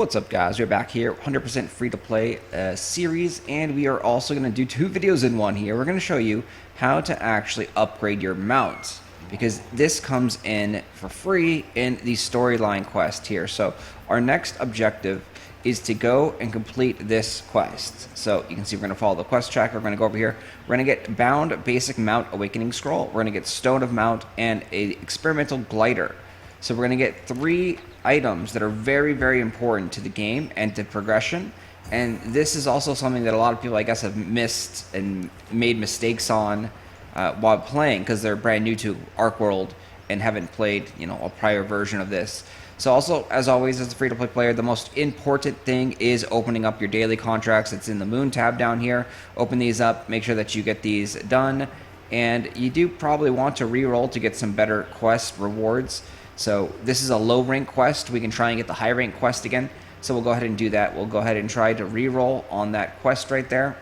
What's up, guys? We're back here, 100% free to play series, and we are also going to do two videos in one here. We're going to show you how to actually upgrade your mount, because this comes in for free in the storyline quest here. So our next objective is to go and complete this quest. So you can see we're going to follow the quest tracker. We're going to go over here. We're going to get Bound Basic Mount Awakening Scroll. We're going to get Stone of Mount and a Experimental Glider. So we're going to get 3 items that are very, very important to the game and to progression. And this is also something that a lot of people, I guess, have missed and made mistakes on while playing, because they're brand new to Archeworld and haven't played, a prior version of this. So also, as always, as a free-to-play player, the most important thing is opening up your daily contracts. It's in the Moon tab down here. Open these up. Make sure that you get these done. And you do probably want to re-roll to get some better quest rewards. So this is a low rank quest. We can try and get the high rank quest again. So we'll go ahead and do that. We'll go ahead and try to re-roll on that quest right there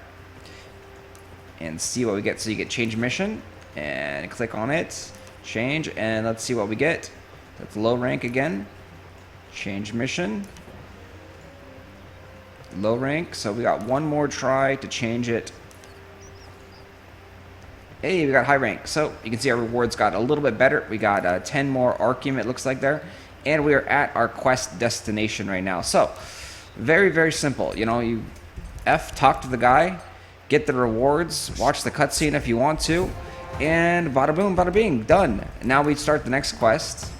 and see what we get. So you get change mission and click on it, change, and let's see what we get. That's low rank again. Change mission, low rank. So we got one more try to change it. Hey, we got high rank. So you can see our rewards got a little bit better. We got 10 more Archeum, it looks like there. And we are at our quest destination right now. So very, very simple. You talk to the guy, get the rewards, watch the cutscene if you want to, and bada boom, bada bing, done. Now we start the next quest.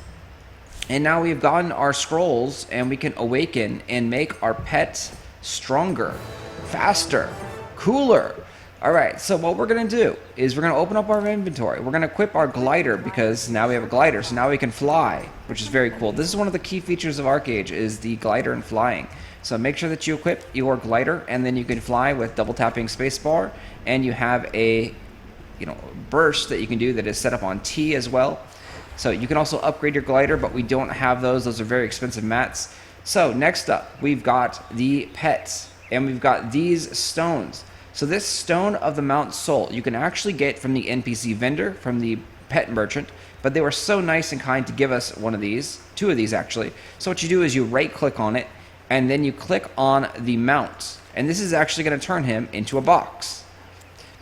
And now we've gotten our scrolls, and we can awaken and make our pet stronger, faster, cooler. Alright, so what we're going to do is we're going to open up our inventory. We're going to equip our glider, because now we have a glider, so now we can fly, which is very cool. This is one of the key features of ArcheAge, is the glider and flying. So make sure that you equip your glider, and then you can fly with double tapping spacebar, and you have a burst that you can do that is set up on T as well. So you can also upgrade your glider, but we don't have those. Those are very expensive mats. So next up, we've got the pets, and we've got these stones. So this Stone of the Mount Soul, you can actually get from the NPC vendor, from the pet merchant, but they were so nice and kind to give us one of these, 2 of these actually. So what you do is you right click on it, and then you click on the mount. And this is actually going to turn him into a box,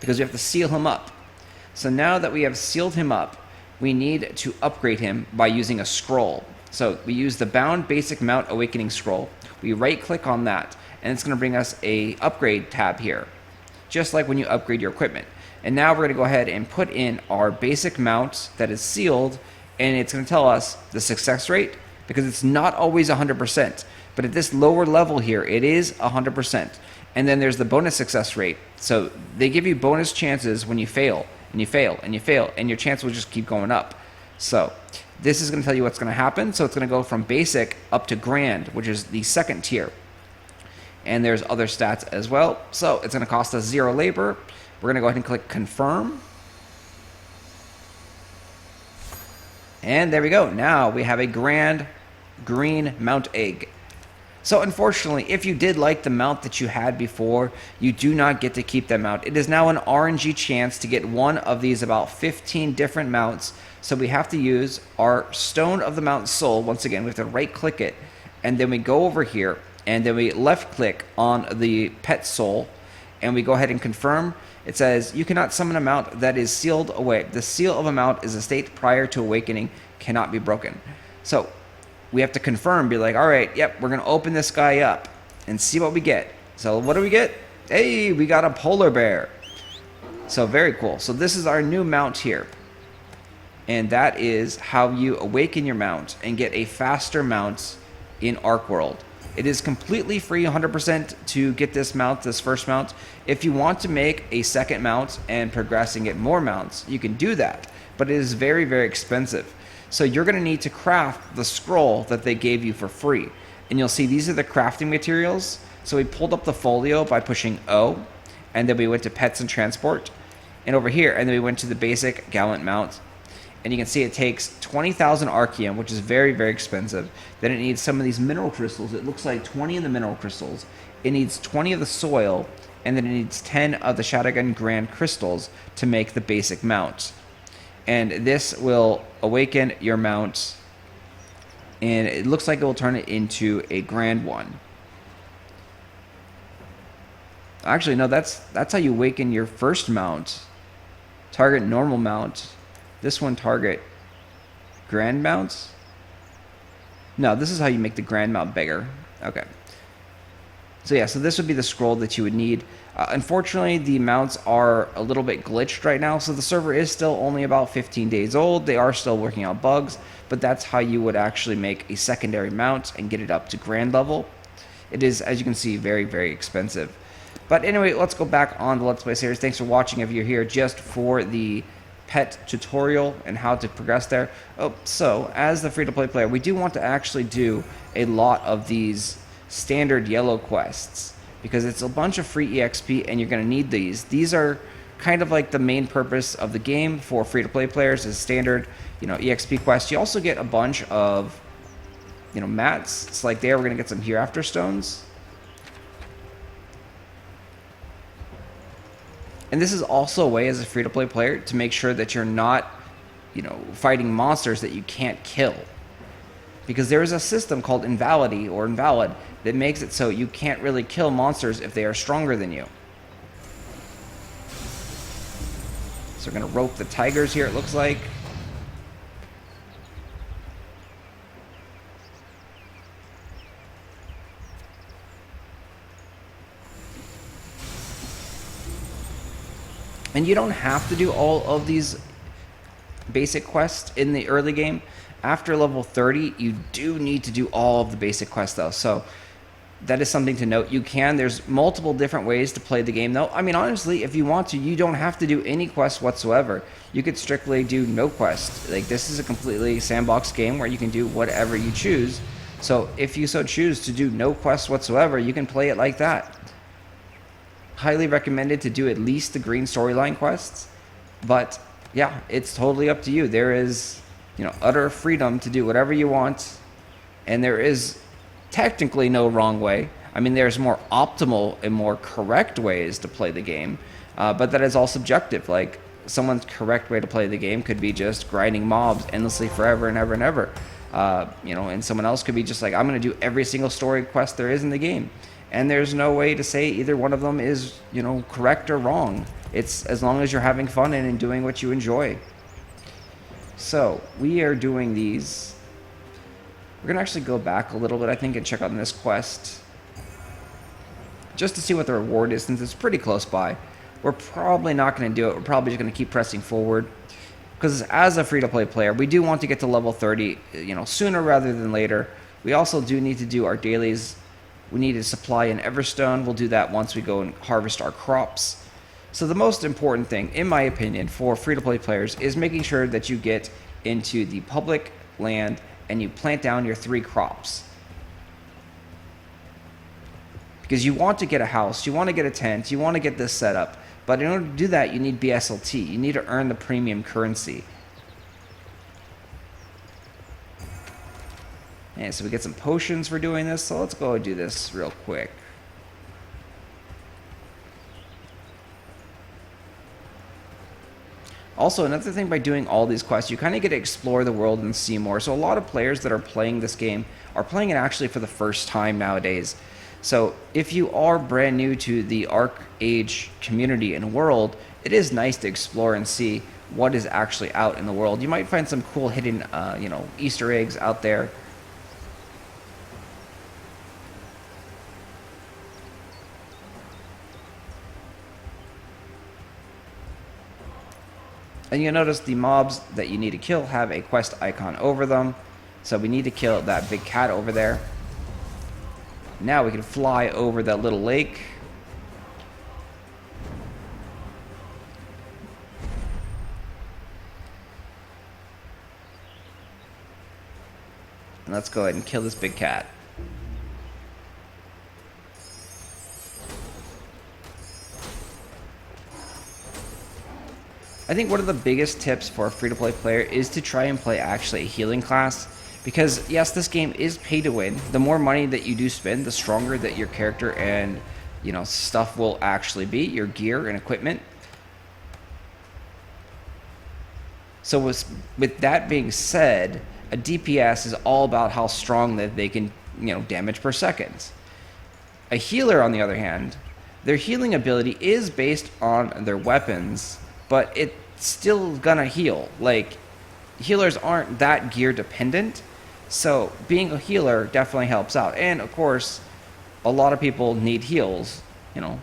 because we have to seal him up. So now that we have sealed him up, we need to upgrade him by using a scroll. So we use the Bound Basic Mount Awakening Scroll. We right click on that, and it's going to bring us a upgrade tab here, just like when you upgrade your equipment. And now we're going to go ahead and put in our basic mount that is sealed, and it's going to tell us the success rate, because it's not always 100%, but at this lower level here it is 100%. And then there's the bonus success rate. So they give you bonus chances when you fail, and you fail, and you fail, and your chance will just keep going up. So this is going to tell you what's going to happen. So it's going to go from basic up to grand, which is the second tier. And there's other stats as well. So it's going to cost us 0 labor. We're going to go ahead and click confirm. And there we go. Now we have a grand green mount egg. So unfortunately, if you did like the mount that you had before, you do not get to keep that mount. It is now an RNG chance to get one of these about 15 different mounts. So we have to use our Stone of the Mount Soul. Once again, we have to right click it, and then we go over here, and then we left click on the pet soul, and we go ahead and confirm. It says you cannot summon a mount that is sealed away. The seal of a mount is a state prior to awakening, cannot be broken. So we have to confirm, be like, all right, yep, we're going to open this guy up and see what we get. So what do we get? Hey, we got a polar bear. So very cool. So this is our new mount here. And that is how you awaken your mount and get a faster mount in Archeworld. It is completely free, 100% to get this mount, this first mount. If you want to make a second mount and progress and get more mounts, you can do that. But it is very, very expensive. So you're going to need to craft the scroll that they gave you for free. And you'll see these are the crafting materials. So we pulled up the folio by pushing O, and then we went to pets and transport. And over here, and then we went to the basic gallant mount. And you can see it takes 20,000 Archeum, which is very, very expensive. Then it needs some of these mineral crystals. It looks like 20 of the mineral crystals. It needs 20 of the soil, and then it needs 10 of the Shadowgun Grand crystals to make the basic mount. And this will awaken your mount, and it looks like it will turn it into a grand one. Actually, no, that's how you awaken your first mount. Target normal mount. This one target grand mounts. No, this is how you make the grand mount bigger. Okay. So yeah, so this would be the scroll that you would need. Unfortunately, the mounts are a little bit glitched right now, so the server is still only about 15 days old. They are still working out bugs, but that's how you would actually make a secondary mount and get it up to grand level. It is, as you can see, very, very expensive. But anyway, let's go back on the Let's Play series. Thanks for watching if you're here just for the pet tutorial and how to progress there. Oh, so as the free-to-play player, we do want to actually do a lot of these standard yellow quests because it's a bunch of free EXP and you're going to need these. These are kind of like the main purpose of the game for free-to-play players is standard, EXP quests. You also get a bunch of, mats. It's like there we're going to get some hereafter stones. And this is also a way as a free-to-play player to make sure that you're not, fighting monsters that you can't kill. Because there is a system called invalid that makes it so you can't really kill monsters if they are stronger than you. So we're going to rope the tigers here, it looks like. And you don't have to do all of these basic quests in the early game. After level 30, you do need to do all of the basic quests though. So that is something to note. There's multiple different ways to play the game though. I mean, honestly, if you want to, you don't have to do any quests whatsoever. You could strictly do no quest. Like, this is a completely sandbox game where you can do whatever you choose. So if you so choose to do no quests whatsoever, you can play it like that. Highly recommended to do at least the green storyline quests, but yeah, it's totally up to you. There is, utter freedom to do whatever you want, and there is technically no wrong way. I mean, there's more optimal and more correct ways to play the game, but that is all subjective. Like, someone's correct way to play the game could be just grinding mobs endlessly forever and ever and ever, and someone else could be just like, I'm going to do every single story quest there is in the game. And there's no way to say either one of them is, correct or wrong. It's as long as you're having fun and doing what you enjoy. So, we are doing these. We're going to actually go back a little bit, I think, and check on this quest. Just to see what the reward is, since it's pretty close by. We're probably not going to do it. We're probably just going to keep pressing forward. Because as a free-to-play player, we do want to get to level 30, sooner rather than later. We also do need to do our dailies. We need to supply an Everstone. We'll do that once we go and harvest our crops. So the most important thing, in my opinion, for free-to-play players is making sure that you get into the public land and you plant down your 3 crops. Because you want to get a house, you want to get a tent, you want to get this set up. But in order to do that, you need BSLT. You need to earn the premium currency. And so we get some potions for doing this, so let's go and do this real quick. Also, another thing by doing all these quests, you kind of get to explore the world and see more. So a lot of players that are playing this game are playing it actually for the first time nowadays. So if you are brand new to the Arc Age community and world, it is nice to explore and see what is actually out in the world. You might find some cool hidden, Easter eggs out there. And you'll notice the mobs that you need to kill have a quest icon over them. So we need to kill that big cat over there. Now we can fly over that little lake. And let's go ahead and kill this big cat. I think one of the biggest tips for a free-to-play player is to try and play actually a healing class. Because, yes, this game is pay to win. The more money that you do spend, the stronger that your character and, stuff will actually be, your gear and equipment. So with that being said, a DPS is all about how strong that they can, damage per second. A healer, on the other hand, their healing ability is based on their weapons, but it's still gonna heal. Like, healers aren't that gear dependent, so being a healer definitely helps out. And of course, a lot of people need heals. You know,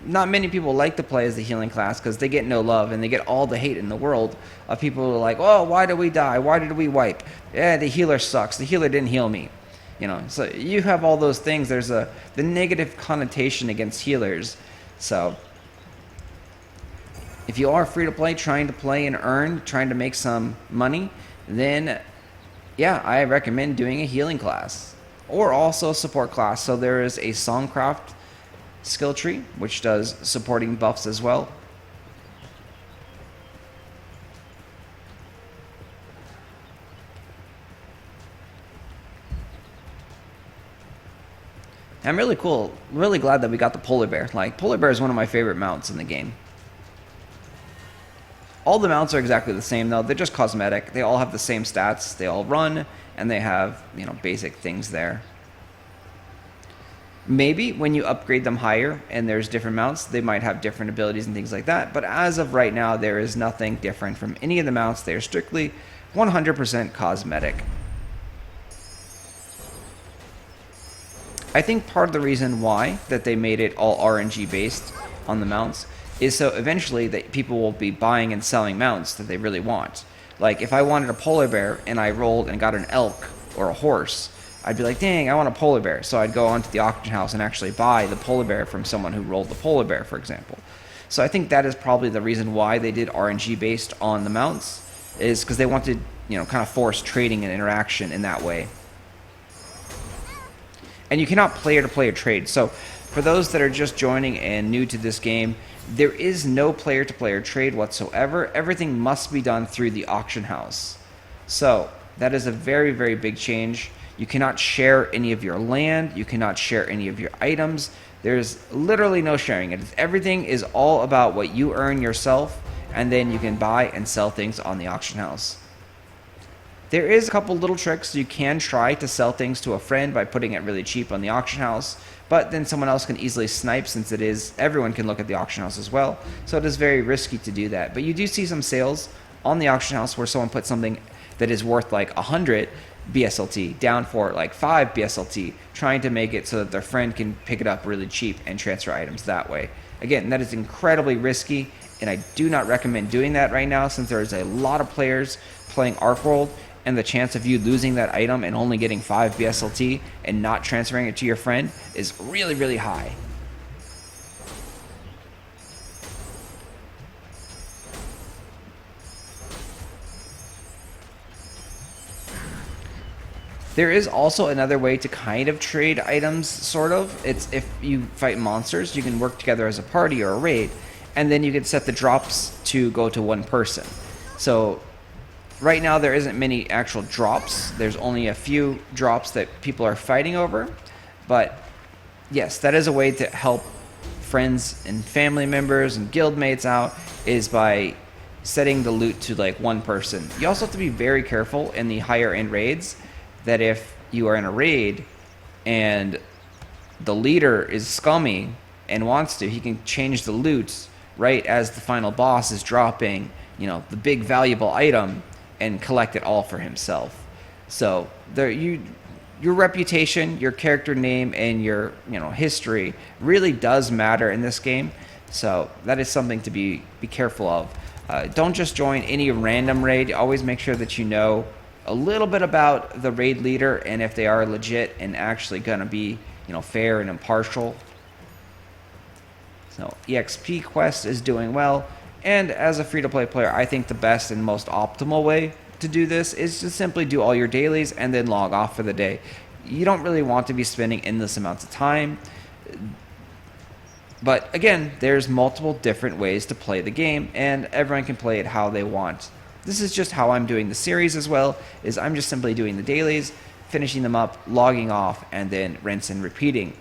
not many people like to play as the healing class because they get no love and they get all the hate in the world of people who are like, oh, why did we die? Why did we wipe? Yeah, the healer sucks. The healer didn't heal me. You know, so you have all those things. There's the negative connotation against healers. So if you are free to play, trying to play and earn, trying to make some money, then yeah, I recommend doing a healing class or also a support class. So there is a Songcraft skill tree, which does supporting buffs as well. I'm really glad that we got the polar bear. Like, polar bear is one of my favorite mounts in the game. All the mounts are exactly the same though. They're just cosmetic. They all have the same stats. They all run, and they have, you know, basic things there. Maybe when you upgrade them higher and there's different mounts, they might have different abilities and things like that. But as of right now, there is nothing different from any of the mounts. They are strictly 100% cosmetic. I think part of the reason why that they made it all RNG based on the mounts is so eventually that people will be buying and selling mounts that they really want. Like, if I wanted a polar bear and I rolled and got an elk or a horse, I'd be like, dang, I want a polar bear. So I'd go onto the auction house and actually buy the polar bear from someone who rolled the polar bear, for example. So I think that is probably the reason why they did RNG based on the mounts, is because they wanted, you know, kind of force trading and interaction in that way. And you cannot player-to-player trade. So for those that are just joining and new to this game, there is no player-to-player trade whatsoever. Everything must be done through the auction house. So that is a very, very big change. You cannot share any of your land. You cannot share any of your items. There's literally no sharing it. Everything is all about what you earn yourself, and then you can buy and sell things on the auction house. There is a couple little tricks. You can try to sell things to a friend by putting it really cheap on the auction house, but then someone else can easily snipe, since it is, everyone can look at the auction house as well. So it is very risky to do that. But you do see some sales on the auction house where someone put something that is worth like 100 BSLT down for like 5 BSLT, trying to make it so that their friend can pick it up really cheap and transfer items that way. Again, that is incredibly risky, and I do not recommend doing that right now, since there is a lot of players playing Archeworld, and the chance of you losing that item and only getting 5 BSLT and not transferring it to your friend is really, really high. There is also another way to kind of trade items, sort of. It's if you fight monsters, you can work together as a party or a raid, and then you can set the drops to go to one person. So right now there isn't many actual drops. There's only a few drops that people are fighting over. But yes, that is a way to help friends and family members and guildmates out, is by setting the loot to like one person. You also have to be very careful in the higher end raids, that if you are in a raid and the leader is scummy and wants to, he can change the loot right as the final boss is dropping, you know, the big valuable item, and collect it all for himself. So there, your reputation, your character name, and your, you know, history really does matter in this game. So that is something to be careful of. Don't just join any random raid. Always make sure that you know a little bit about the raid leader and if they are legit and actually gonna be, you know, fair and impartial. So EXP quest is doing well. And as a free-to-play player, I think the best and most optimal way to do this is to simply do all your dailies and then log off for the day. You don't really want to be spending endless amounts of time. But again, there's multiple different ways to play the game, and everyone can play it how they want. This is just how I'm doing the series as well, is I'm just simply doing the dailies, finishing them up, logging off, and then rinse and repeating.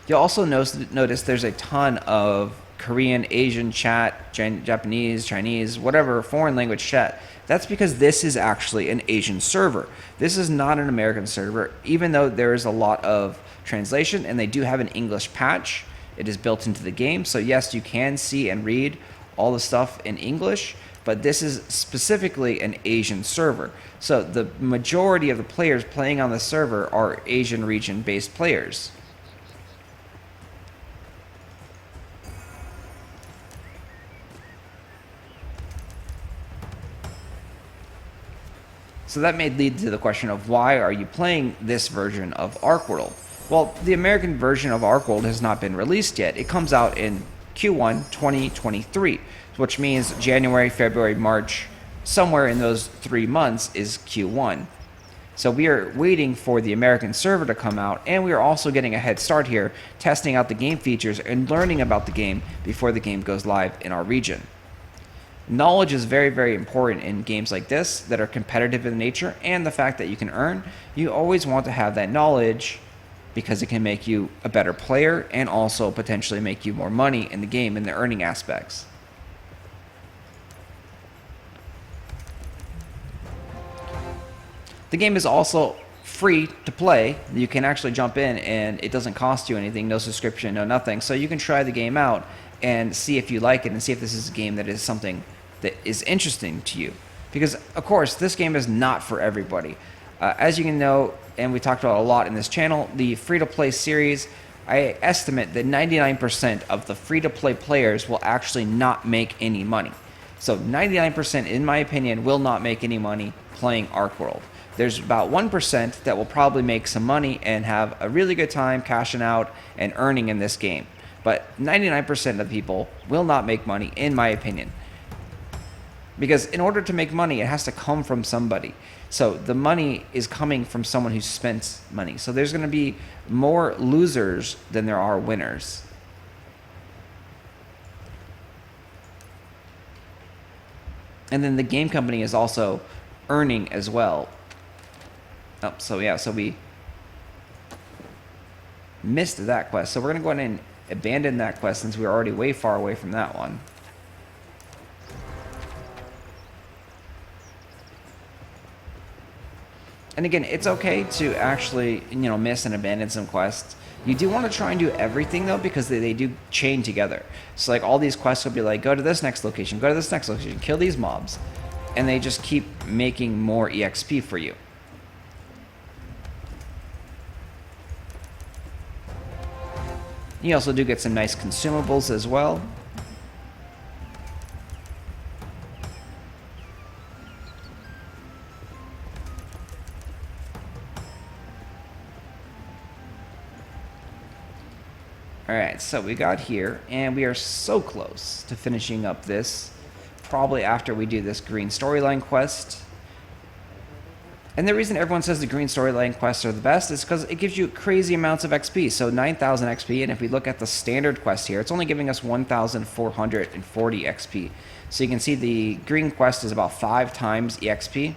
You'll also notice there's a ton of Korean, Asian chat, Japanese, Chinese, whatever foreign language chat, that's because this is actually an Asian server. This is not an American server, even though there is a lot of translation and they do have an English patch. It is built into the game. So yes, you can see and read all the stuff in English, but this is specifically an Asian server. So the majority of the players playing on the server are Asian region-based players. So that may lead to the question of why are you playing this version of Archeworld? Well, the American version of Archeworld has not been released yet. It comes out in Q1 2023, which means January, February, March, somewhere in those 3 months is Q1. So we are waiting for the American server to come out, and we are also getting a head start here, testing out the game features and learning about the game before the game goes live in our region. Knowledge is very, very important in games like this that are competitive in nature, and the fact that you can earn. You always want to have that knowledge because it can make you a better player and also potentially make you more money in the game in the earning aspects. The game is also free to play. You can actually jump in and it doesn't cost you anything, no subscription, no nothing. So you can try the game out and see if you like it and see if this is a game that is something that is interesting to you. Because, of course, this game is not for everybody. As you can know, and we talked about a lot in this channel, the free-to-play series, I estimate that 99% of the free-to-play players will actually not make any money. So 99%, in my opinion, will not make any money playing Archeworld. There's about 1% that will probably make some money and have a really good time cashing out and earning in this game. But 99% of people will not make money, in my opinion. Because in order to make money, it has to come from somebody. So the money is coming from someone who spent money. So there's going to be more losers than there are winners. And then the game company is also earning as well. Oh, so yeah, so we missed that quest. So we're going to go ahead and abandon that quest since we're already way far away from that one. And again, it's okay to actually, miss and abandon some quests. You do want to try and do everything, though, because they do chain together. So, like, all these quests will be like, go to this next location, go to this next location, kill these mobs. And they just keep making more EXP for you. You also do get some nice consumables as well. Alright, so we got here, and we are so close to finishing up this, probably after we do this green storyline quest. And the reason everyone says the green storyline quests are the best is because it gives you crazy amounts of XP, so 9,000 XP, and if we look at the standard quest here, it's only giving us 1,440 XP. So you can see the green quest is about 5 times EXP.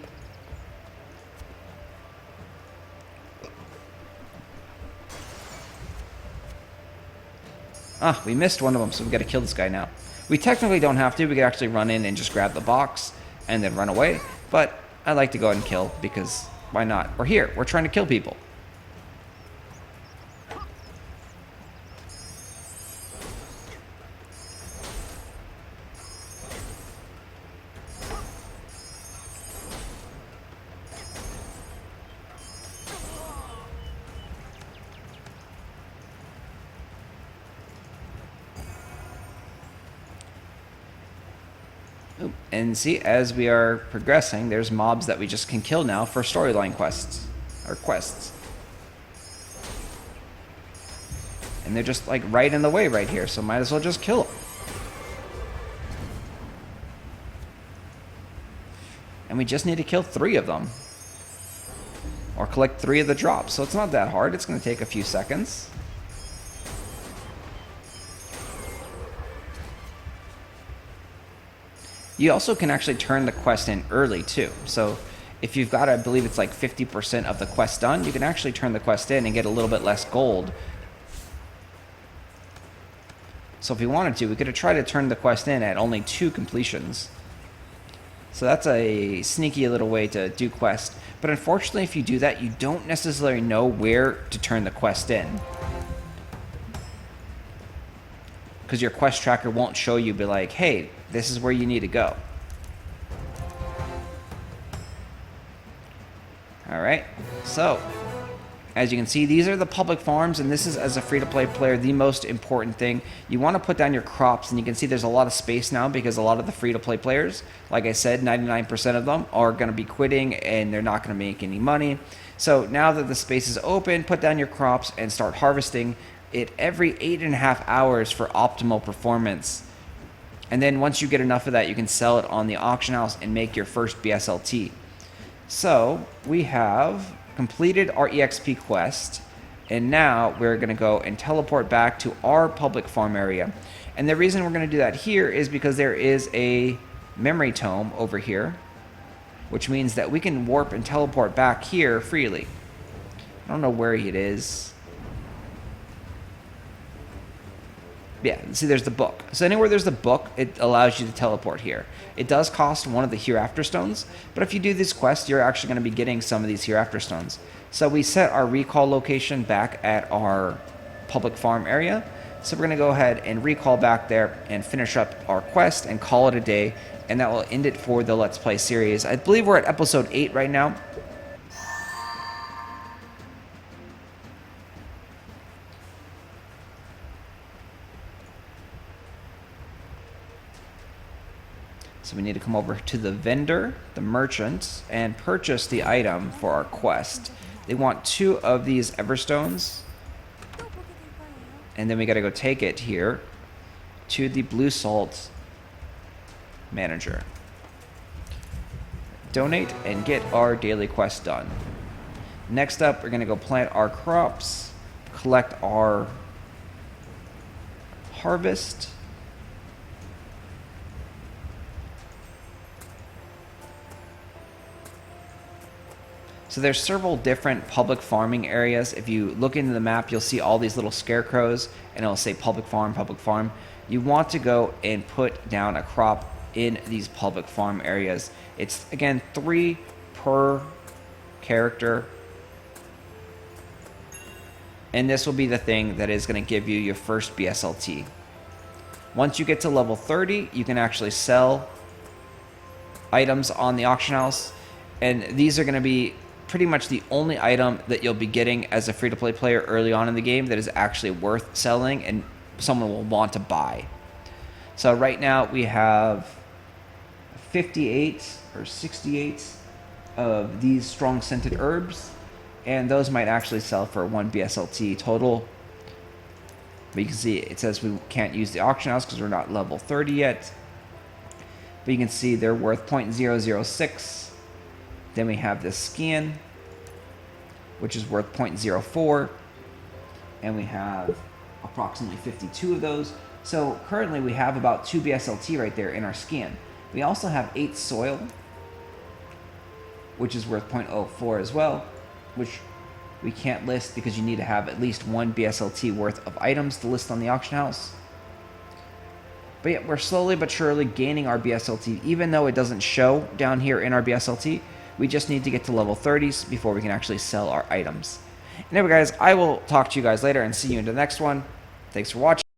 Ah, we missed one of them, so we got to kill this guy now. We technically don't have to. We could actually run in and just grab the box and then run away. But I like to go ahead and kill because why not? We're here. We're trying to kill people. And see, as we are progressing, there's mobs that we just can kill now for storyline quests. Or quests. And they're just like right in the way right here, so might as well just kill them. And we just need to kill 3 of them. Or collect 3 of the drops, so it's not that hard. It's going to take a few seconds. You also can actually turn the quest in early too. So if you've got, I believe it's like 50% of the quest done, you can actually turn the quest in and get a little bit less gold So if we wanted to, we could have tried to turn the quest in at only 2 completions. So that's a sneaky little way to do quest. But unfortunately, if you do that, you don't necessarily know where to turn the quest in. Because your quest tracker won't show you, be like, hey, this is where you need to go. Alright, so as you can see, these are the public farms, and this is, as a free-to-play player, the most important thing. You want to put down your crops, and you can see there's a lot of space now because a lot of the free-to-play players, like I said, 99% of them are going to be quitting and they're not going to make any money. So now that the space is open, put down your crops and start harvesting it every 8.5 hours for optimal performance. And then once you get enough of that, you can sell it on the auction house and make your first BSLT. So we have completed our EXP quest, and now we're going to go and teleport back to our public farm area. And the reason we're going to do that here is because there is a memory tome over here, which means that we can warp and teleport back here freely. I don't know where it is. Yeah, see, there's the book. So anywhere there's the book, it allows you to teleport here. It does cost one of the Hereafter Stones, but if you do this quest, you're actually going to be getting some of these Hereafter Stones. So we set our recall location back at our public farm area. So we're going to go ahead and recall back there and finish up our quest and call it a day, and that will end it for the Let's Play series. I believe we're at episode 8 right now. So we need to come over to the vendor, the merchant, and purchase the item for our quest. They want 2 of these Everstones. And then we got to go take it here to the Blue Salt manager. Donate and get our daily quest done. Next up, we're going to go plant our crops, collect our harvest. So there's several different public farming areas. If you look into the map, you'll see all these little scarecrows, and it'll say public farm, public farm. You want to go and put down a crop in these public farm areas. It's, again, 3 per character. And this will be the thing that is going to give you your first BSLT. Once you get to level 30, you can actually sell items on the auction house. And these are going to be pretty much the only item that you'll be getting as a free-to-play player early on in the game that is actually worth selling and someone will want to buy. So right now we have 58 or 68 of these strong scented herbs, and those might actually sell for 1 BSLT total. But you can see it says we can't use the auction house because we're not level 30 yet. But you can see they're worth 0.006. Then we have this skin, which is worth 0.04, and we have approximately 52 of those. So currently we have about 2 BSLT right there in our skin. We also have 8 soil, which is worth 0.04 as well, which we can't list because you need to have at least 1 BSLT worth of items to list on the auction house. But yeah, we're slowly but surely gaining our BSLT, even though it doesn't show down here in our BSLT. We just need to get to level 30s before we can actually sell our items. Anyway, guys, I will talk to you guys later and see you in the next one. Thanks for watching.